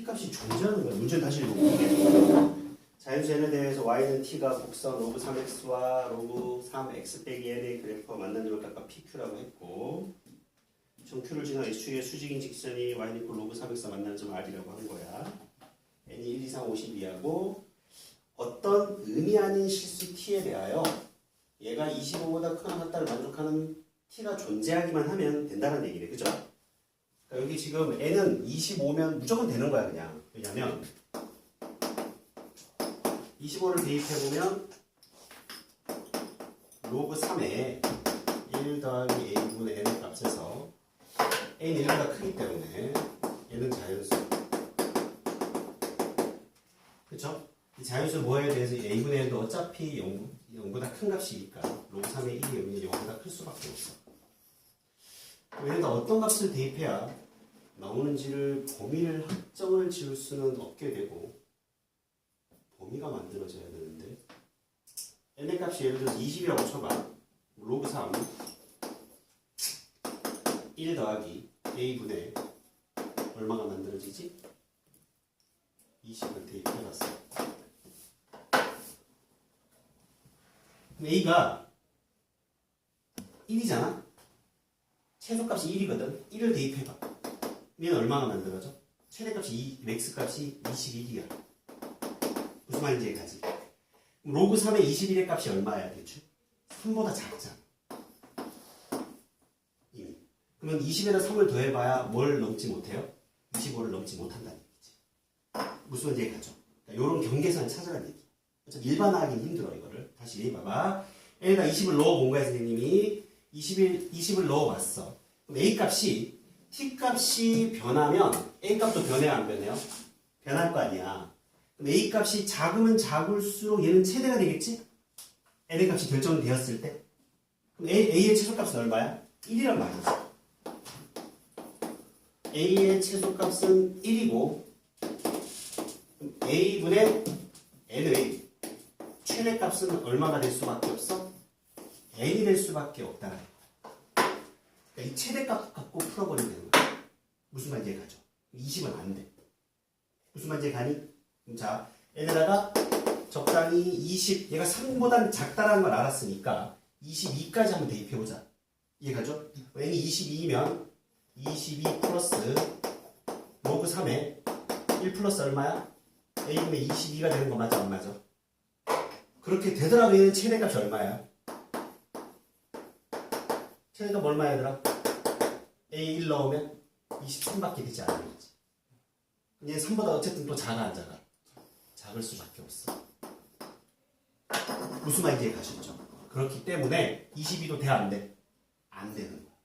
t값이 존재하는 거야. 문제 다시 읽어볼게. 자연수 n에 대해서 y는 t가 곡선 로그 3x와 로그 3x 빼기 n의 그래프가 만나는 각각 pq라고 했고, 정q를 지나 x축의 수직인 직선이 y는 있고 로그 3x가 만나는 점 r이라고 한 거야. n이 1, 2, 3, 52하고 어떤 의미 아닌 실수 t에 대하여 얘가 25보다 크거나 같다를 만족하는 t가 존재하기만 하면 된다는 얘기네. 그죠? 그러니까 여기 지금 n은 25면 무조건 되는 거야. 그냥. 왜냐면 25를 대입해보면 로그 3에 1 더하기 a분의 n의 값에서 n이 1보다 크기 때문에 얘는 자연수. 그쵸? 이 자연수 뭐에 대해서 a분의 n도 어차피 0보다 큰 값이니까 로그 3의 1이 0보다 클 수밖에 없어. 얘네가 어떤 값을 대입해야 나오는지를 범위를 확정을 지을 수는 없게 되고, 범위가 만들어져야 되는데 n의 값이 예를 들어서 20이라고 쳐봐. 로그 3 1 더하기 a분의 얼마가 만들어지지? 20을 대입해봤어. 그럼 a가 1이잖아? 최소값이 1이거든. 1을 대입해봐. 얘는 얼마가 만들어져? 최대값이 맥스값이 21이야. 무슨 말인지 가지. 로그 3의 21의 값이 얼마야 대충? 3보다 작잖아. 이미. 그러면 20에다 3을 더해봐야 뭘 넘지 못해요? 25를 넘지 못한다는 얘기지. 무슨 말인지 가죠. 그러니까 이런 경계선을 찾아라는 얘기. 어차피 일반화하기는 힘들어 이거를. 다시 봐봐. L에다 20을 넣어본 거야 선생님이. 20을 넣어봤어. 그럼 A 값이 T 값이 변하면 A 값도 변해요 안 변해요? 변할 거 아니야. 그럼 A 값이 작으면 작을수록 얘는 최대가 되겠지? N의 값이 결정되었을 때. 그럼 A의 최소값은 얼마야? 1이란 말이지. A의 최소값은 1이고 A분의 N의 최대값은 얼마가 될 수밖에 없어? N이 될 수밖에 없다. 그러니까 이 최대값 갖고 풀어버리면 되는 거야. 무슨 말인지 가죠. 20은 안 돼. 무슨 말인지 가니? 자, N에다가 적당히 20, 얘가 3보다는 작다라는 걸 알았으니까 22까지 한번 대입해보자. 이해가죠? N이 22면 22 플러스 로그 3에 1 플러스 얼마야? A분의 22가 되는 거 맞아? 안 맞아? 그렇게 되더라도 얘는 최대값이 얼마야? 최대값 얼마야 얘들아? A1 넣으면 23밖에 되지 않는 거지. 얘 3보다 어쨌든 또 작아 안 작아? 작을 수밖에 없어. 무슨 말인지 가셨죠? 그렇기 때문에 22도 돼 안 돼? 안 되는 거야.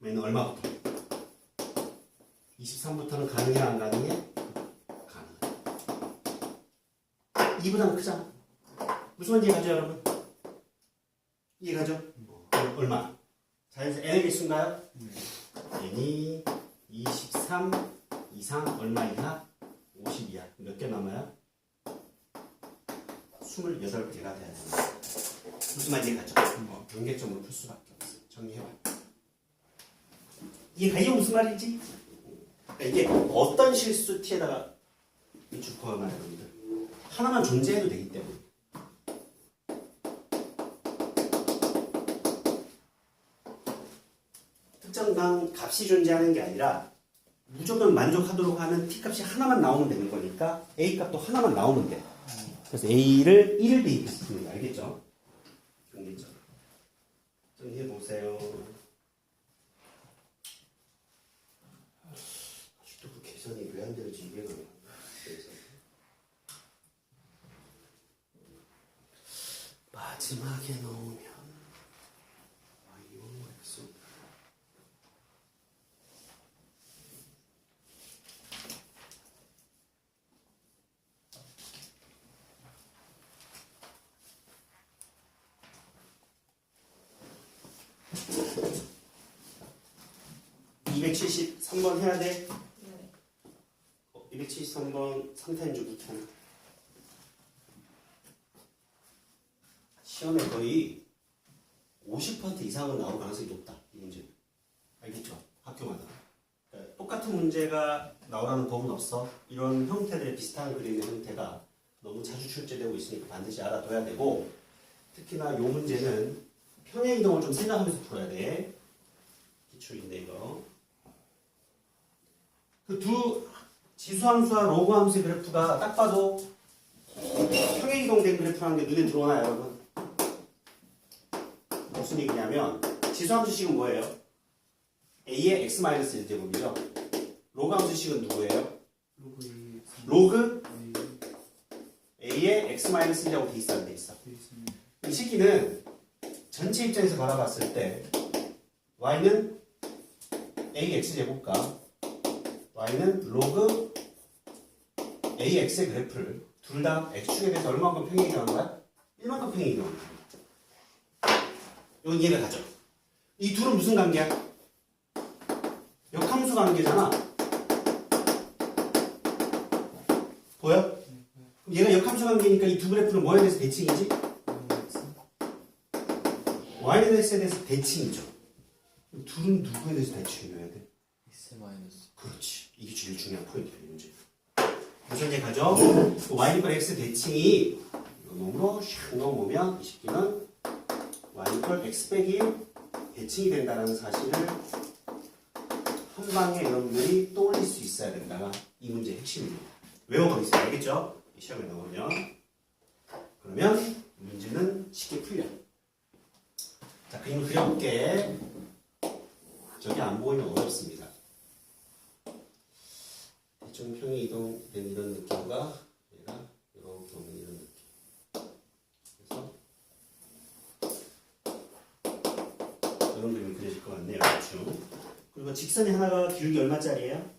얘는 얼마부터? 23부터는 가능해 안 가능해? 가능해. 2보다는 크잖아. 무슨 말인지 가죠 여러분? 이해가죠? 얼마? 자연수 n의 개수인가요? n이 23 이상 얼마 이하? 50이야. 몇 개 남아요? 28개가 돼야 됩니다. 무슨 말인지 가죠? 경계점으로 풀 수밖에 없어요. 정리해봐. 이게 무슨 말인지? 그러니까 이게 어떤 실수 t에다가 주포하나 여러분들 하나만 존재해도 되기 때문에. 특정한 값이 존재하는 게 아니라 무조건 만족하도록 하는 t값이 하나만 나오면 되는 거니까 a값도 하나만 나오면 돼. 그래서 a를 1을 대입했습니다. 알겠죠? 경계점. 정리해보세요. 아직도 그 계산이 왜 안 되는지 이해가 안 가. 마지막에 넣으면 yx 273번 해야 돼? 네. 273번 3탄주 9탄. 시험에 거의 50% 이상은 나올 가능성이 높다. 이 문제. 알겠죠? 학교마다. 그러니까 똑같은 문제가 나오라는 법은 없어. 이런 형태들의 비슷한 그림의 형태가 너무 자주 출제되고 있으니까 반드시 알아둬야 되고, 특히나 이 문제는 평행 이동을 좀 생각하면서 풀어야 돼. 기출인데 이거. 그 두 지수함수와 로그함수의 그래프가 딱 봐도 평행 이동된 그래프라는 게 눈에 들어오나요, 여러분? 무슨 얘기냐면 지수함수식은 뭐예요? a의 x-1제곱이죠. 로그함수식은 누구예요? 로그 a의 x-1제곱 돼 있어, 안 돼 있어? 이 식기는 전체 입장에서 바라봤을 때 y는 ax제곱과 y는 로그 ax의 그래프를 둘 다 x축에 대해서 얼마만큼 평행이 나오는 거야? 1만큼 평행이 나오는 거야. 이건 이해가 가죠? 이 둘은 무슨 관계야? 역함수 관계잖아. 보여? 그럼 얘가 역함수 관계니까 이 두 그래프는 뭐에 대해서 대칭이지? y는 x에 대해서 대칭이죠. 둘은 누구에 대해서 대칭해야 돼? x 마이너스. 그렇지. 이게 제일 중요한 포인트야, 이 문제. 무슨 얘기 가죠? y니까 x 대칭이 이거 놈으로 샥 넣어보면 이 식기는 y니까 x 빼기 대칭이 된다는 사실을 한 방에 여러분들이 떠올릴 수 있어야 된다가 이 문제의 핵심입니다. 외워버리세요. 알겠죠? 시험에 나오면. 그러면 문제는 쉽게 풀려. 자, 그림을 그려볼게. 저기 안 보이면 어렵습니다. 대충 평행 이동된 이런 느낌과 얘가 이렇게 오는 이런 느낌. 그래서 이런 그림이 그려질 것 같네요. 대충. 그리고 직선이 하나가 길기 얼마짜리예요?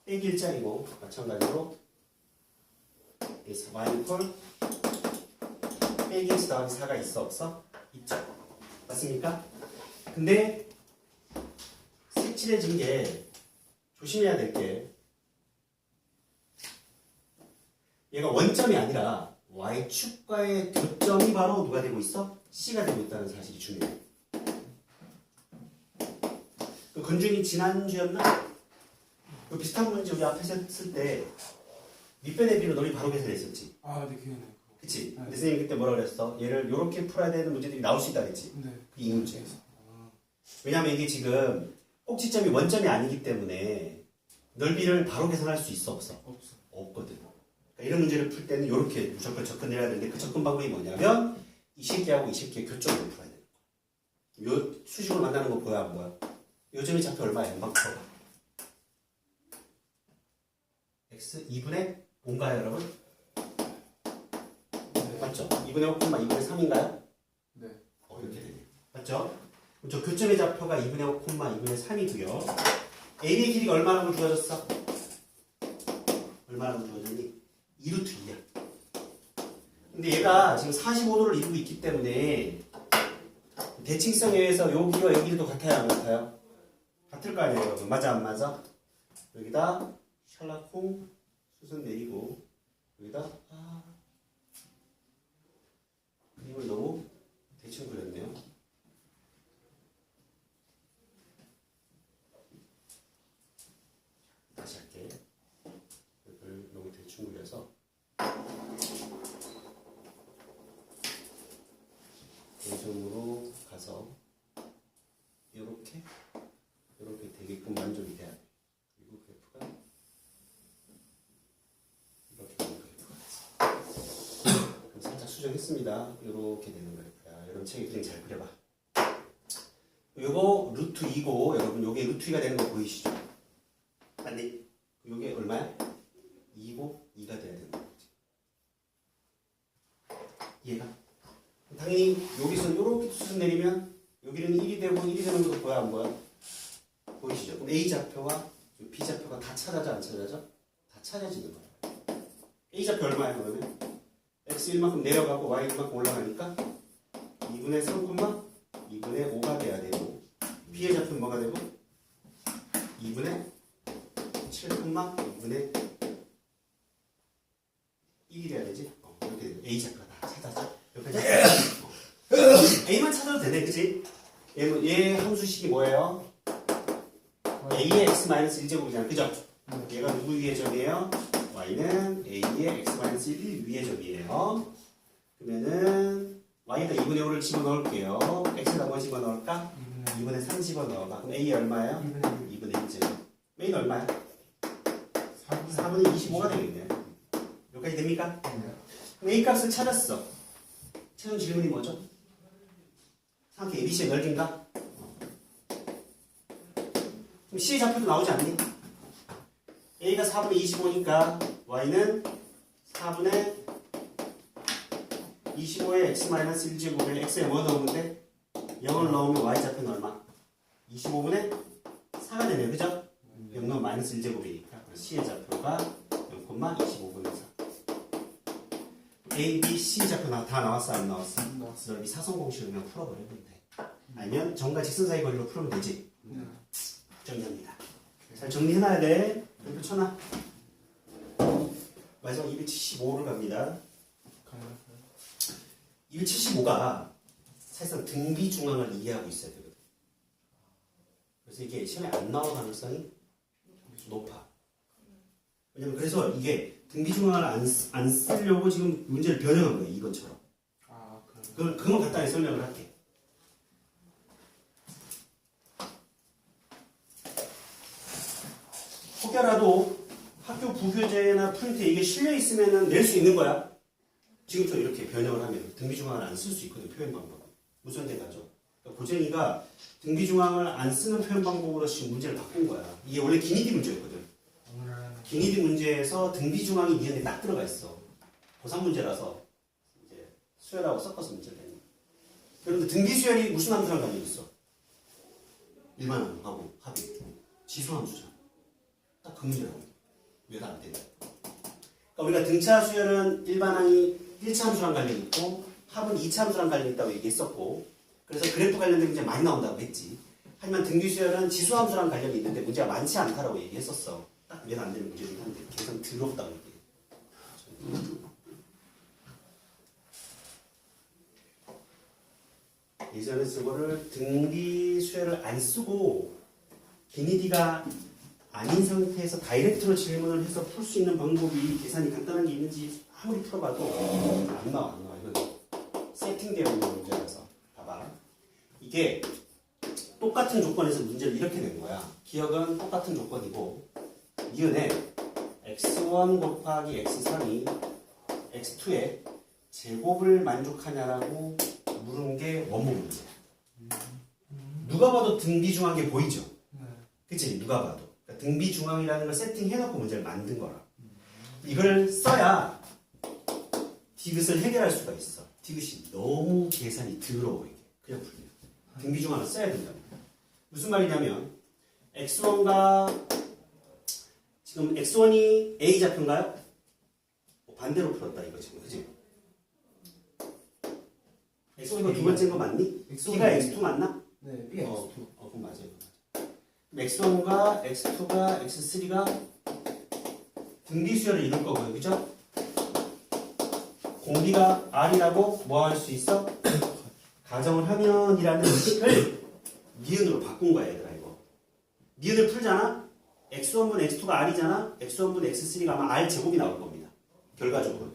빼기 1짜리고 마찬가지로 y는 콜 빼기 x 더하기 4가 있어 없어? 있죠. 맞습니까? 근데 색칠해진 게 조심해야 될 게 얘가 원점이 아니라 y축과의 교점이 바로 누가 되고 있어? C가 되고 있다는 사실이 중요해요. 그 건준이 지난주였나? 그 비슷한 문제 우리 앞에서 했을 때 밑배 대비로 너희 바로 계산했었지? 아, 네, 기억나요. 그치? 네. 근데 선생님이 그때 뭐라 그랬어? 얘를 이렇게 풀어야 되는 문제들이 나올 수 있다 그랬지? 네. 이 문제. 아, 왜냐면 이게 지금 꼭지점이 원점이 아니기 때문에 넓이를 바로 계산할 수 있어 없어? 없어. 없거든. 그러니까 이런 문제를 풀 때는 이렇게 무조건 접근해야 되는데 그 접근 방법이 뭐냐면 이 새끼하고 이 새끼의 교점을 풀어야 되는 거야. 요 수식을 만나는 거 보여 안 보여? 요점이 차표 얼마야? 금방 풀어봐. x 2분의 뭔가요 여러분? 네. 맞죠? 2분의 5, 2분의 3인가요? 네. 이렇게 되네요. 맞죠? 그럼 저 교점의 좌표가 2분의 5, 2분의 3이고요. AB의 길이가 얼마라고 주어졌어? 얼마라고 주어졌니? 2루트 2야. 근데 얘가 지금 45도를 이루고 있기 때문에 대칭성에 의해서 여기와 여기도 같아요, 안 같아요? 같을 거 아니에요, 여러분. 맞아, 안 맞아? 여기다 샬라콩 수순 내리고 여기다 그림을 너무 대충 그렸네요. 다시 할게. 이걸 너무 대충 그려서 대중으로 가서 이렇게 되게끔 만족이 돼야 돼. 그리고 그래프가 이렇게 되는 그래프가 그럼 살짝 수정했습니다. 이렇게 되는 그래프야. 여러분 책에 그냥 잘 그려봐. 요거 루트 2고 여러분 요게 루트 2가 되는 거 보이시죠? 아니 요게 얼마야? 2고 2가 돼야 되는 거지. 얘가 당연히 여기서 요렇게 수순 내리면 여기는 1이 되고 1이 되는 것도 보여 안 보여? 보이시죠? 그럼 A 좌표와 B 좌표가 다 찾아져 안 찾아져? 다 찾아지는 거야. A 좌표 얼마야 그러면? X 1만큼 내려가고 Y 1만큼 올라가니까 2분의 3, 2분의 5가 돼야 되고 B의 좌표는 뭐가 되고? 2분의 7, 2분의 1이 돼야 되지? 이렇게 되고 A 좌표가 다 찾아져. A만 찾아도 되네, 그치? 얘 함수식이 뭐예요? A의 x-1제곱이잖아, 그죠? 얘가 누구 위의 점이에요? y는 a의 x-1 위의 점이에요. 그러면은 y에다 2분의 5를 집어넣을게요. x에다 뭐 집어넣을까? 2분의 3 집어넣어봐. 그럼 a 얼마예요? 2분의 1제곱. a는 얼마야? 4분의 25가 되겠네. 여기까지 됩니까? 그럼 a 값을 찾았어. 찾은 질문이 뭐죠? 상태 ABC의 넓이인가? 그럼 C의 좌표도 나오지 않니? A가 4분의 25니까 Y는 4분의 25의 X-1제곱에 X에 뭐 넣으면 돼? 0을 넣으면 Y 좌표는 얼마? 25분의 4가 되네요. 그죠? 0 넣으면 마이너스 1제곱이니까 C의 좌표가 0,25분의 4. A, B, C 좌표 다 나왔어? 안 나왔어? 나왔어. 넓이 사성공식을 그냥 풀어버리면 돼. 아니면 점과 직선 사이 거리로 풀면 되지. 정리합니다. 잘 정리해놔야 돼. 별표 쳐놔. 마지막 275를 갑니다. 275가 사실상 등비 중앙을 이해하고 있어야 되거든. 그래서 이게 시험에 안 나올 가능성이 높아. 왜냐면 그래서 이게 등비 중앙을 안 쓰려고 지금 문제를 변형한 거예요. 이번처럼. 아, 그건 간단히 설명을 할게. 혹여라도 학교 부교재나 프린트에 이게 실려 있으면 낼 수 있는 거야. 지금부터 이렇게 변형을 하면 등비중앙을 안 쓸 수 있거든. 표현 방법. 무선대 가죠. 그러니까 고쟁이가 등비중앙을 안 쓰는 표현 방법으로 지금 문제를 바꾼 거야. 이게 원래 기니디 문제였거든. 기니디 문제에서 등비중앙이 니은에 딱 들어가 있어. 고3 문제라서 이제 수열하고 섞어서 문제를 냈네. 그런데 등비수열이 무슨 함수랑 관련이 있어? 일반함하고 합이 지수함수잖아. 딱 그 문제라고. 왜가 안 되냐. 그러니까 우리가 등차 수열은 일반항이 1차 함수랑 관련이 있고 합은 2차 함수랑 관련이 있다고 얘기했었고 그래서 그래프 관련된 문제 많이 나온다고 했지. 하지만 등비 수열은 지수 함수랑 관련이 있는데 문제가 많지 않다라고 얘기했었어. 딱 왜가 안 되는 문제긴 한데 계산 더럽다고 얘기해. 예전에 저거를 등비 수열을 안 쓰고 기니디가 아닌 상태에서 다이렉트로 질문을 해서 풀 수 있는 방법이 계산이 간단한 게 있는지 아무리 풀어봐도 안 나와. 이건 세팅되어 있는 문제라서. 봐봐. 이게 똑같은 조건에서 문제를 이렇게 낸 거야. 기억은 똑같은 조건이고 니은에 x1 곱하기 x3이 x2의 제곱을 만족하냐라고 물은 게 원본 문제야. 누가 봐도 등비중앙에 보이죠? 그치? 누가 봐도. 등비중앙이라는 걸 세팅해놓고 문제를 만든 거라. 이걸 써야 디귿을 해결할 수가 있어. 디귿이 너무 계산이 더러워 이게. 그냥 풀려. 등비중앙을 써야 된답니다. 무슨 말이냐면 x1과 지금 x1이 a 좌표인가요? 반대로 풀었다 이거 지금. 그치? x1가 두 번째인 거 맞니? b가 x2 맞나? 네, B가 X2. 그럼 맞아요. x1과 x2가 x3가 등비수열을 이룰 거고요. 그죠? 공비가 r이라고 뭐 할 수 있어? 가정을 하면이라는 식을 니은으로 바꾼 거야 얘들아 이거. 니은을 풀잖아? x1분 x2가 r이잖아? x1분 x3가 아마 r 제곱이 나올 겁니다. 결과적으로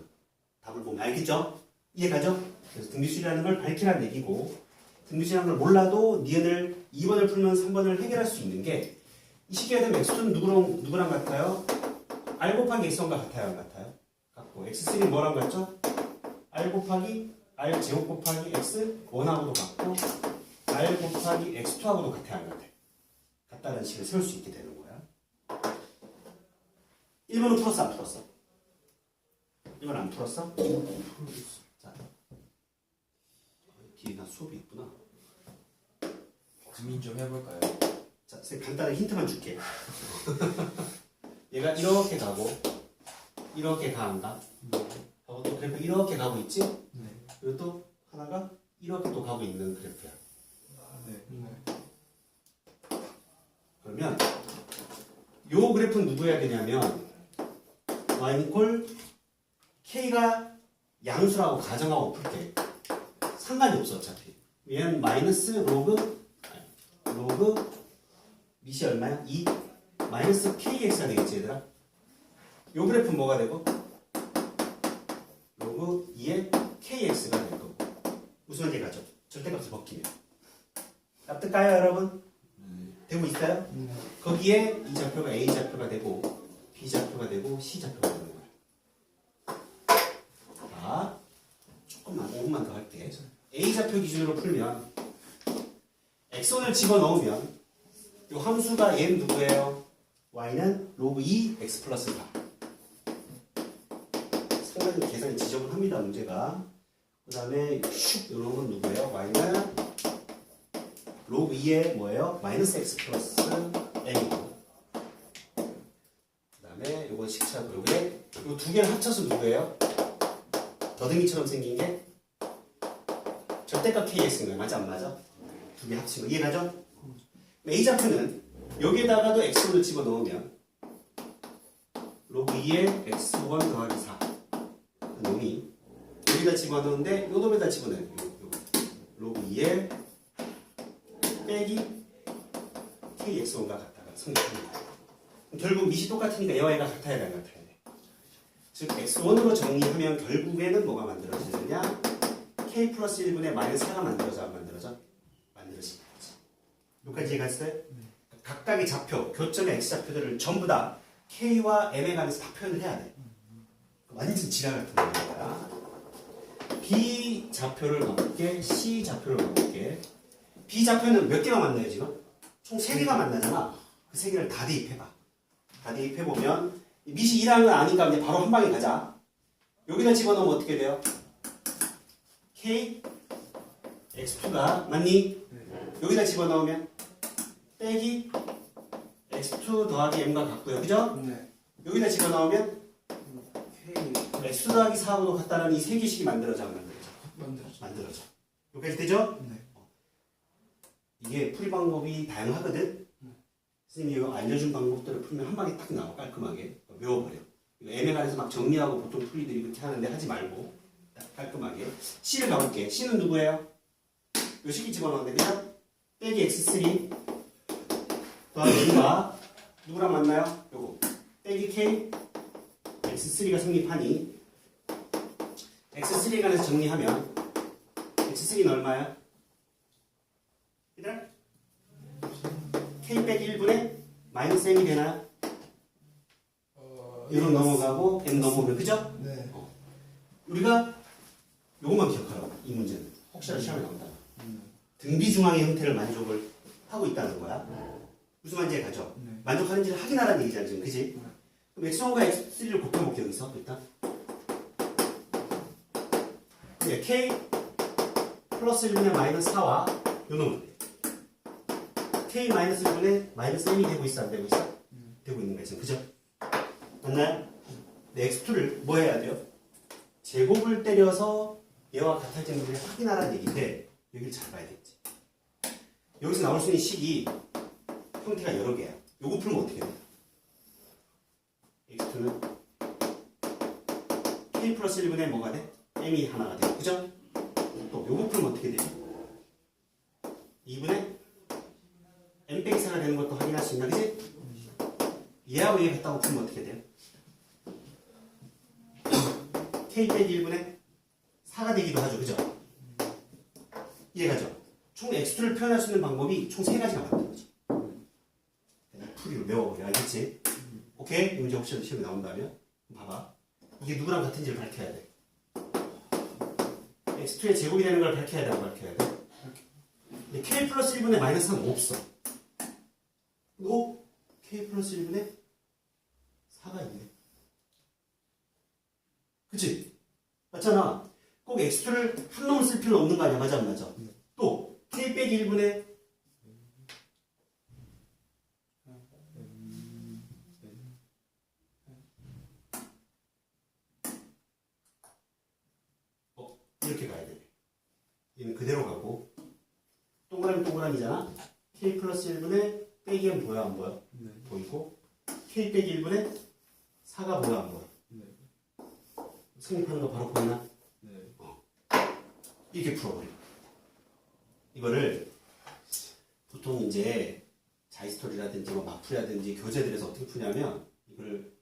답을 보면 알겠죠? 이해가죠? 그래서 등비수열이라는 걸 밝히라는 얘기고 등비수열이라는 걸 몰라도 니은을 2번을 풀면 3번을 해결할 수 있는 게 이 식계가 되면 x2는 누구랑 같아요? r 곱하기 x1과 같아요? 안 같아요? 같고 x3는 뭐랑 같죠? r 곱하기 r 제곱 곱하기 x1하고도 같고 r 곱하기 x2하고도 같아요? 안 같아요? 같다는 식을 세울 수 있게 되는 거야. 1번은 풀었어? 안 풀었어? 1번 안 풀었어? 자, 뒤에 나 수업이 있구나. 고민 좀 해볼까요? 자, 선생님 간단한 힌트만 줄게. 얘가 이렇게 가고 이렇게 가한다. 하고 또 그래프 이렇게 가고 있지? 네. 그리고 또 하나가 이렇게 또 가고 있는 그래프야. 네. 그러면 요 그래프는 누구야 되냐면 y 꼴 k가 양수라고 가정하고 풀게. 상관이 없어 어차피. 얘는 마이너스 로그 밑이 얼마야? 2 마이너스 KX가 되겠지 얘들아. 요 그래프는 뭐가 되고? 로그 2의 KX가 될 거고. 무슨 말인지 가죠? 절대값을 벗기면. 납득가요 여러분? 되고 있어요? 거기에 이 좌표가 A 좌표가 되고 B 좌표가 되고 C 좌표가 되는 거야. 자, 조금만 5분만 더 할게. A 좌표 기준으로 풀면 x원을 집어넣으면 이 함수가 얘는 누구예요? y는 로그 2 x 플러스 4. 상당히 계산이 지저분합니다 문제가. 그 다음에 슉 이런 건 누구예요? y는 로그 2에 뭐예요? 마이너스 x 플러스 n이고. 그 다음에 요건 식차고 요게 요 두 개를 합쳐서 누구예요? 더듬이처럼 생긴 게 절대값 kx인 거예요. 맞아 안 맞아? 두 개 합친 거 이해가죠? A 좌표는 여기에다가도 x1을 집어넣으면 로그 2에 x1 더하기 4 놈이 여기다 집어넣는데 요 놈에다 집어넣어요. 요 로그 2에 빼기 kx1과 같다가 성립합니다. 결국 밑이 똑같으니까 얘와 얘가 같아야 돼, 안 같아야 돼. 즉 x1으로 정리하면 결국에는 뭐가 만들어지느냐? k 플러스 1분의 마이너스 4가 만들어져 안 만들어져? 만들어집니다. 여기까지 이해갔어요? 각각의 좌표, 교점의 x좌표들을 전부 다 k와 m에 관해서 다 표현을 해야 돼. 완전 지랄 같은 거니까. b 좌표를 넣을게, c 좌표를 넣을게. b 좌표는 몇 개가 만나요 지금? 총 3개가 만나잖아. 그 3개를 다 대입해봐. 다 대입해보면 밑이 2라는 건 아니까 그냥 바로 한 방에 가자. 여기다 집어넣으면 어떻게 돼요? k x2가 맞니? 여기다 집어넣으면 빼기 x2 더하기 m과 같고요. 그죠? 네. 여기다 집어넣으면 K x 더하기 4하고도 같다는 이 세 개씩이 만들어져 안 만들어져? 만들어져. 만들어져. 여기까지 되죠? 네. 이게 풀이 방법이 다양하거든? 선생님이 이거 알려준 방법들을 풀면 한 방에 딱 나와 깔끔하게 외워버려. 이거 m에 관해서 막 정리하고 보통 풀이들이 그렇게 하는데 하지 말고 딱 깔끔하게 c를 가볼게. c는 누구예요? 요 식이 집어넣었는데 그냥 빼기 x3 더하기 n과 누구랑 만나요? 요거 빼기 k x3가 성립하니 x3에 관해서 정리하면 x3는 얼마야? 얘들아? k 빼기 1분의 마이너스 m이 되나요? 이로 넘어가고 m 넘어오면 그죠? 네. 우리가 요것만 기억하라고 이 문제는 혹시라도 시험에 나온다. 등비중앙의 형태를 만족을 하고 있다는 거야. 무슨 말인지 가죠? 네. 만족하는지를 확인하라는 얘기잖아 지금 그지? 그럼 x1과 x3를 곱해볼게 여기서 일단. 네, k 플러스 1분의 마이너스 4와 요 놈은 k 마이너스 1분의 마이너스 m이 되고 있어 안 되고 있어? 되고 있는 거야 지금 그죠? 맞나요? 네, x2를 뭐 해야 돼요? 제곱을 때려서 얘와 같아지는지를 확인하라는 얘기인데 여기를 잘 봐야 되겠지. 여기서 나올 수 있는 식이 형태가 여러 개야. 요거 풀면 어떻게 돼? x2는 k 플러스 1분의 뭐가 돼? m이 하나가 돼. 그죠? 또 요거 풀면 어떻게 돼? 2분의 m 빼기 4가 되는 것도 확인할 수 있나? 그지? 얘하고 얘 같다고 풀면 어떻게 돼요? k 빼기 1분의 4가 되기도 하죠. 그죠? 이해가죠? 총 x2를 표현할 수 있는 방법이 총 3가지가 많다는 거죠. 풀이로 외워버려. 알겠지? 오케이? 이 문제 혹시 시험에 나온다면 봐봐. 이게 누구랑 같은지를 밝혀야 돼. x2의 제곱이 되는 걸 밝혀야 돼? 안 밝혀야 돼? 근데 k 플러스 1분의 마이너스 4는 없어. 또 k 플러스 1분의 4가 있네. 그치? 맞잖아. 꼭 x2를 한 놈을 쓸 필요는 없는 거 아니야. 맞아 안 맞아? 또 k 빼기 1분의 이렇게 가야 돼. 얘는 그대로 가고 동그라미 동그라미잖아. k 플러스 1분의 빼기 m 보여 안 보여? 네. 보이고 k 빼기 1분의 4가 보여 안 보여? 네. 성립하는 거 바로 보이나? 네. 이렇게 풀어버려. 이거를 보통 이제 자이스토리라든지 뭐 마프라든지 교재들에서 어떻게 푸냐면 이걸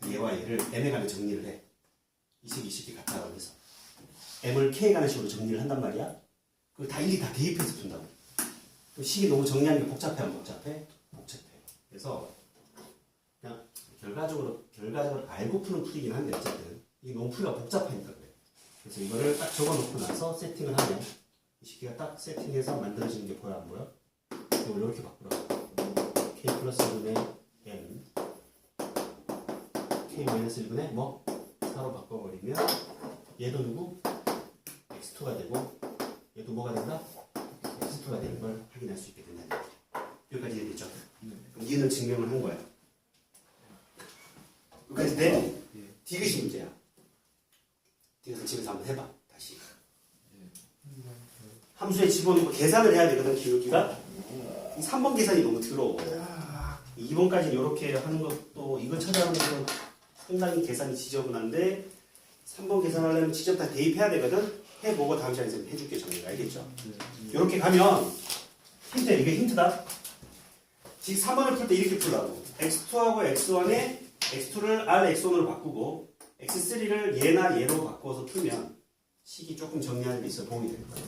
얘와 얘를 m에 관해 정리를 해. 이 식이 같다고 해서 m을 k에 관한 식으로 정리를 한단 말이야. 그걸 다 일일이 다 대입해서 푼다고. 그 식이 너무 정리하는 게 복잡해 안 복잡해? 복잡해. 그래서 그냥 결과적으로 알고 푸는 풀이긴 한데 어쨌든 이게 너무 풀이가 복잡하니까 그래. 그래서 이거를 딱 적어놓고 나서 세팅을 하면 이 식기가 딱 세팅해서 만들어지는 게 보여 안 보여? 이걸 이렇게 바꾸라고. k 플러스 1분의 m k 마이너스 1분의 뭐? 4로 바꿔버리면 얘도 누구? x2가 되고 얘도 뭐가 된다? x2가 되는 걸 확인할 수 있게 된다는 거죠. 여기까지 이해됐죠? 그럼 이해는 증명을 한 거야. 여기까지 돼? 디귿이 문제야. 디귿은 집에서 한번 해봐. 다시. 함수에 집어넣고 계산을 해야 되거든, 기울기가. 이 3번 계산이 너무 더러워. 2번까지 이렇게 하는 것도, 이거 찾아오는 것도 상당히 계산이 지저분한데, 3번 계산하려면 직접 다 대입해야 되거든? 해보고 다음 시간에 해줄게, 정리가. 알겠죠? 이렇게 가면, 힌트, 이게 힌트다. 즉, 3번을 풀 때 이렇게 풀라고. x2하고 x1에 x2를 r, x1으로 바꾸고, x3를 얘나 얘로 바꿔서 풀면, 식이 조금 정리하는 데 있어 도움이 될 거예요.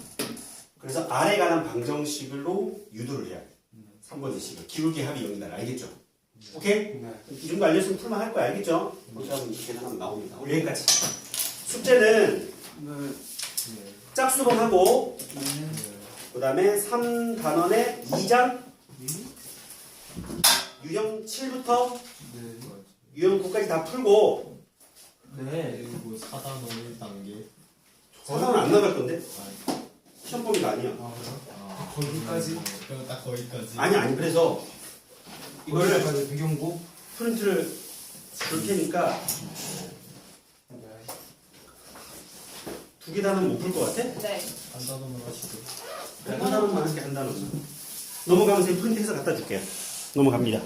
그래서 r에 관한 방정식으로 유도를 해야 돼. 3번의 식을. 기울기 합이 0이다. 알겠죠? 오케이? 네. 이 정도 알려주면 풀만 할 거야. 알겠죠? 여기서 계산하면 나옵니다. 오늘 여기까지. 숙제는 짝수봉하고 그 다음에 3단원의 2장 유형 7부터 유형 9까지 다 풀고 네. 그리고 4단원 1단계. 사상은 안 나갈 건데? 시험 범위가 아니야. 거기까지? 그럼 딱 거기까지. 아니 그래서 이거를 거기까지 배경고? 프린트를 줄 테니까 네. 두 개 다는 못 풀 것 같아? 네. 한 단원으로 하시고. 한 단원만 할게 한 단원만. 넘어가면서 프린트해서 갖다 줄게요. 넘어갑니다.